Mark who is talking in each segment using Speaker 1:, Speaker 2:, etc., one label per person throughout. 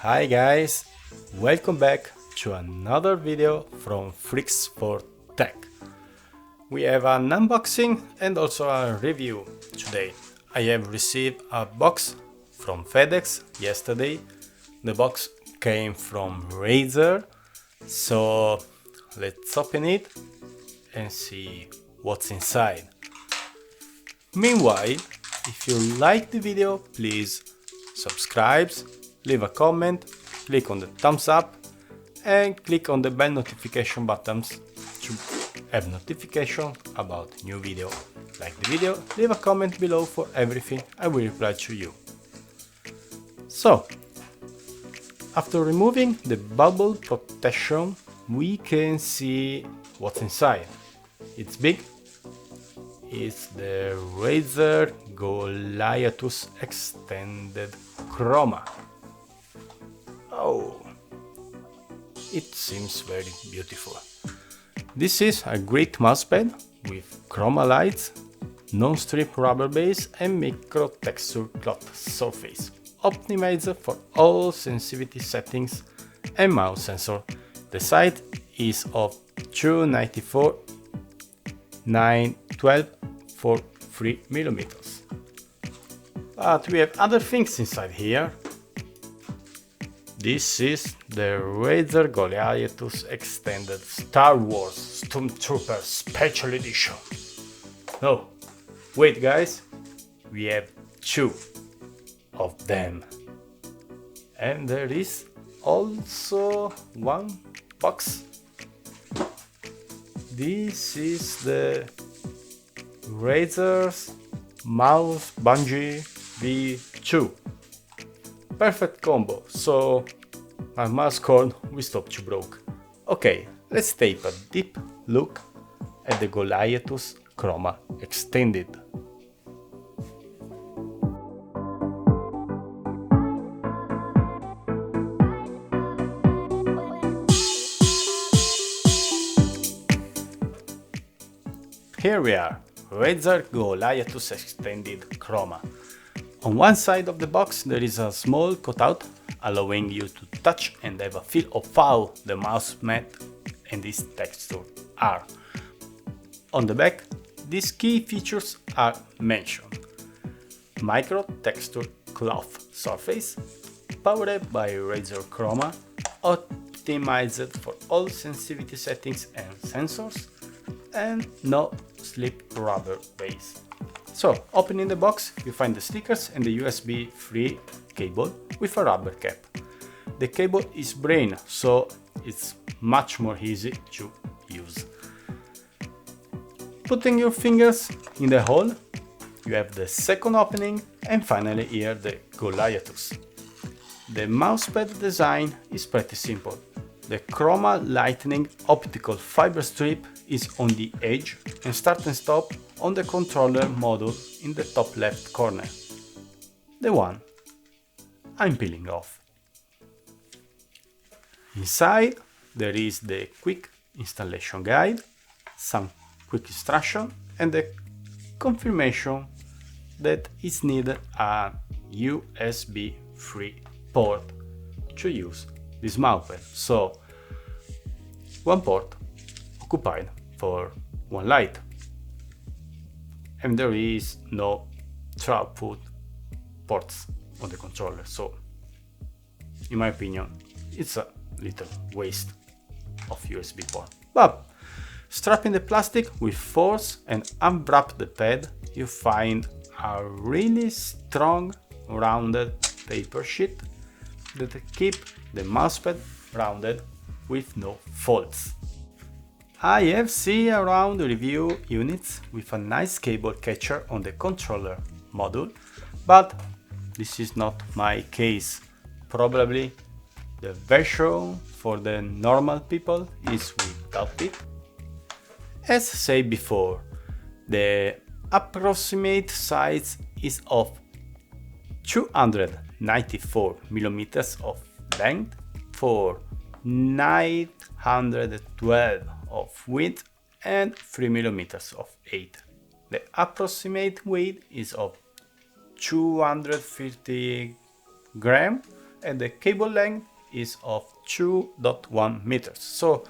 Speaker 1: Hi guys, welcome back to another video from Freaks for Tech. We have an unboxing and also a review today. I have received a box from FedEx yesterday. The box came from Razer, so let's open it and see what's inside. Meanwhile, if you like the video, please subscribe, leave a comment, click on the thumbs up and click on the bell notification buttons to have notification about new video. Like the video, leave a comment below for everything, I will reply to you. So, after removing the bubble protection, we can see what's inside. It's big. It's the Razer Goliathus extended Chroma. Oh, it seems very beautiful. This is a great mousepad with chroma lights, non-strip rubber base and micro texture cloth surface, optimized for all sensitivity settings and mouse sensor. The size is of 294 912 for 3mm. But we have other things inside here. This is the Razer Goliathus Extended Star Wars Stormtrooper Special Edition. No, wait guys, we have two of them. And there is also one box. This is the Razer's Mouse Bungee V2. Perfect combo, so my mouse cord will stop to broke. Okay, let's take a deep look at the Goliathus Chroma Extended. Here we are, Razer Goliathus Extended Chroma. On one side of the box there is a small cutout allowing you to touch and have a feel of how the mouse mat and this texture are. On the back, these key features are mentioned. Micro texture cloth surface, powered by Razer Chroma, optimized for all sensitivity settings and sensors, and no slip rubber base. So, opening the box, you find the stickers and the USB 3 cable with a rubber cap. The cable is brain, so it's much more easy to use. Putting your fingers in the hole, you have the second opening, and finally here the Goliathus. The mousepad design is pretty simple. The Chroma Lightning optical fiber strip is on the edge and start and stop on the controller module in the top left corner. The one I'm peeling off. Inside there is the quick installation guide, some quick instruction and the confirmation that is needed a USB 3 port to use this mousepad. So one port occupied for one light. And there is no throughput ports on the controller, so in my opinion it's a little waste of USB port. But strapping the plastic with force and unwrap the pad, you find a really strong rounded paper sheet that keep the mousepad rounded with no folds. I have seen around review units with a nice cable catcher on the controller module, but this is not my case. Probably the version for the normal people is without it. As said before, the approximate size is of 294mm of length for 912 of width and 3mm of height. The approximate weight is of 250 grams and the cable length is of 2.1 meters, so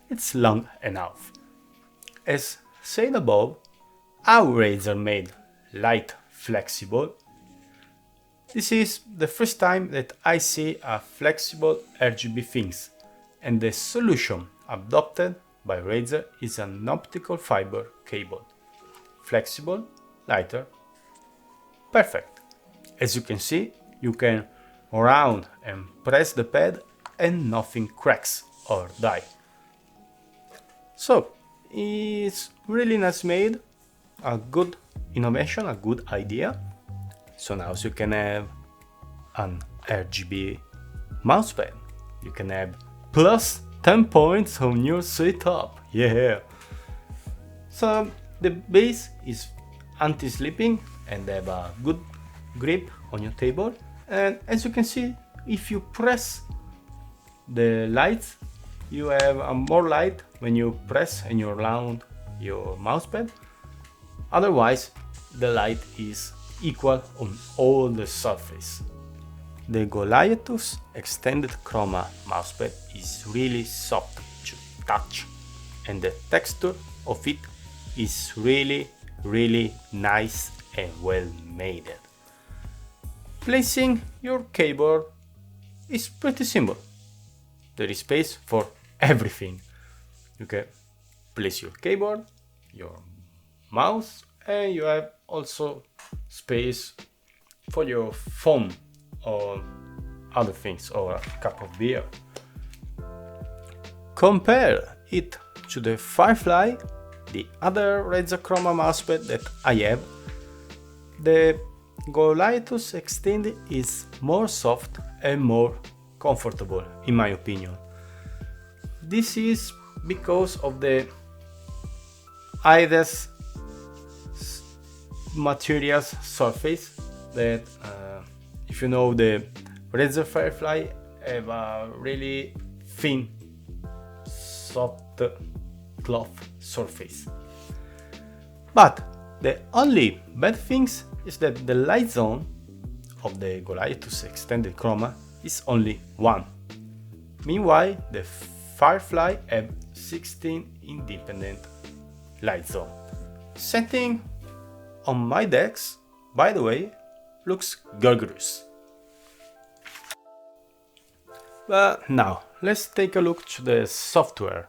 Speaker 1: it's long enough. As said above, our Razer made light flexible. This is the first time that I see a flexible RGB things, and the solution adopted by Razer is an optical fiber cable. Flexible, lighter, perfect. As you can see, you can round and press the pad and nothing cracks or die. So, it's really nice made, a good innovation, a good idea. So now you can have an RGB mousepad. You can have plus 10 points on your setup. Yeah. So the base is anti-slipping and have a good grip on your table. And as you can see, if you press the lights, you have a more light when you press and you round your mousepad. Otherwise, the light is equal on all the surface. The Goliathus extended Chroma mousepad is really soft to touch, and the texture of it is really nice and well made. Placing your keyboard is pretty simple. There is space for everything. You can place your keyboard, your mouse, and you have also space for your phone or other things, or a cup of beer. Compare it to the Firefly, the other Razer Chroma mousepad that I have. The Goliathus Extended is more soft and more comfortable, in my opinion. This is because of the IDES materials surface that, if you know, the Razer Firefly have a really thin, soft cloth surface. But the only bad things is that the light zone of the Goliathus Extended Chroma is only 1. Meanwhile, the Firefly have 16 independent light zone. Setting on my decks, by the way, looks gorgeous. But now, let's take a look to the software.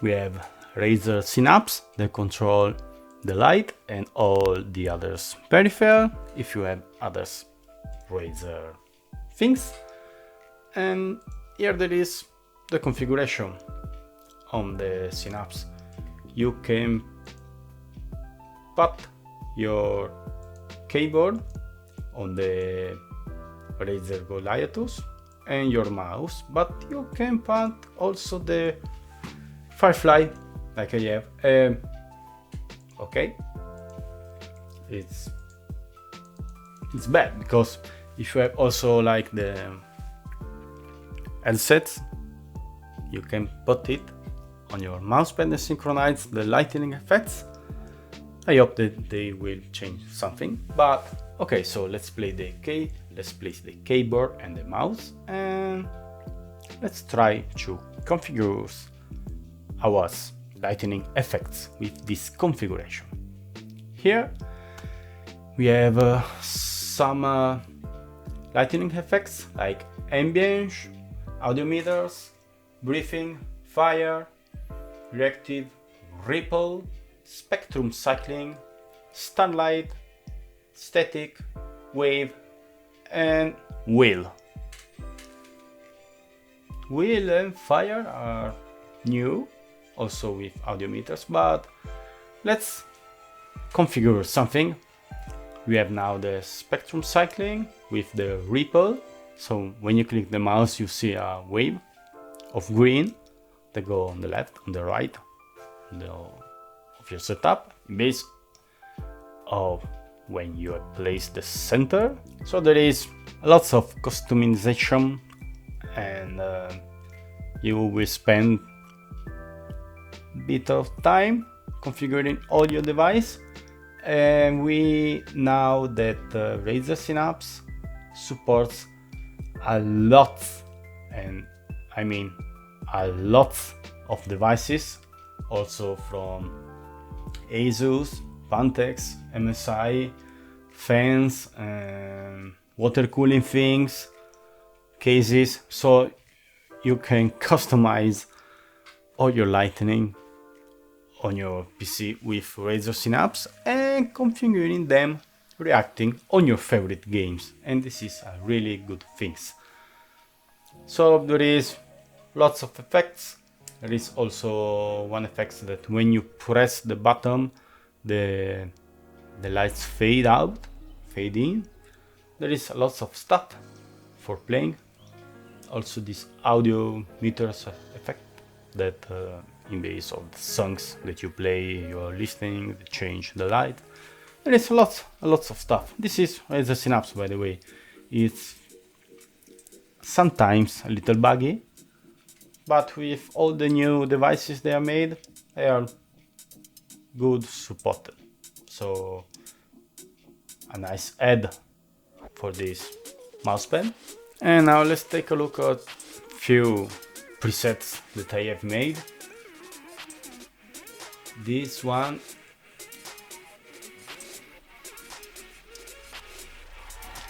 Speaker 1: We have Razer Synapse that control the light and all the others peripheral, if you have others Razer things. And here there is the configuration on the Synapse. You can put your keyboard on the Razer Goliathus and your mouse, but you can put also the Firefly like I have. Okay, it's bad because if you have also like the headsets, you can put it on your mousepad and synchronize the lighting effects. I hope that they will change something, but okay, so let's place the keyboard and the mouse, and let's try to configure our lighting effects with this configuration. Here we have some lighting effects like ambience, audio meters, breathing, fire, reactive, ripple, spectrum cycling, starlight, static, wave, and wheel. Wheel and fire are new, also with audio meters, but let's configure something. We have now the spectrum cycling with the ripple, so when you click the mouse you see a wave of green that go on the left, on the right of your setup based on when you have placed the center. So there is lots of customization, and you will spend a bit of time configuring all your device. And we now that Razer Synapse supports a lot, and I mean a lot of devices, also from Asus, Pantex, MSI, fans, water cooling things, cases, so you can customize all your lighting on your PC with Razer Synapse and configuring them reacting on your favorite games, and this is a really good thing. So there is lots of effects. There is also one effect that when you press the button, the lights fade out, fade in. There is lots of stuff for playing. Also this audio meters effect that in base of the songs that you play, you are listening, they change the light. There is lots of stuff. This is Razer Synapse, by the way. It's sometimes a little buggy, but with all the new devices they are made, they are good supported. So a nice add for this mousepad. And now let's take a look at few presets that I have made. This one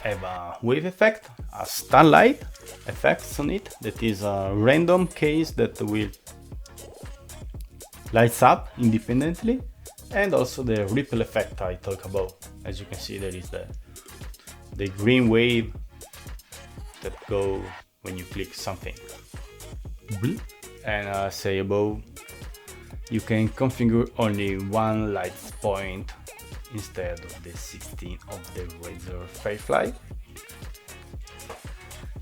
Speaker 1: have a wave effect, a starlight effect on it, that is a random case that will lights up independently, and also the ripple effect I talk about. As you can see, there is the green wave that go when you click something. And say above, you can configure only one light point instead of the 16 of the Razer Firefly.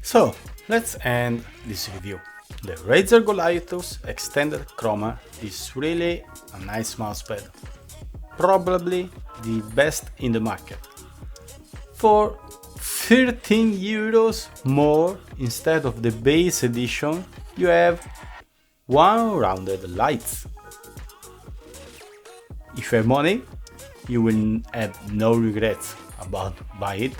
Speaker 1: So let's end this review. The Razer Goliathus Extended Chroma is really a nice mousepad, probably the best in the market. For 13 euros more instead of the base edition, you have one rounded lights. If you have money, you will have no regrets about buying it.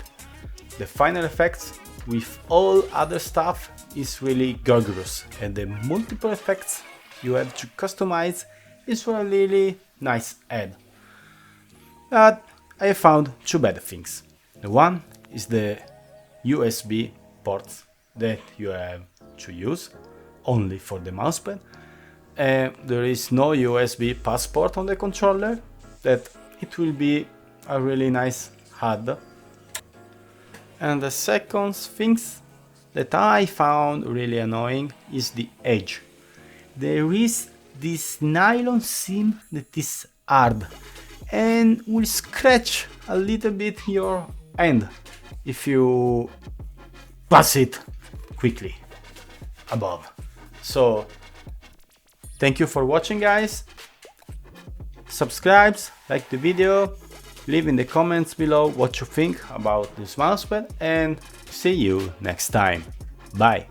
Speaker 1: The final effects with all other stuff is really gorgeous, and the multiple effects you have to customize is a really nice add. But I found two bad things. The one is the USB ports that you have to use only for the mousepad. There is no USB passport on the controller, that it will be a really nice add. And the second thing that I found really annoying is the edge. There is this nylon seam that is hard and will scratch a little bit your hand if you pass it quickly above. So thank you for watching, guys. Subscribe, like the video, leave in the comments below what you think about this mousepad, and see you next time. Bye.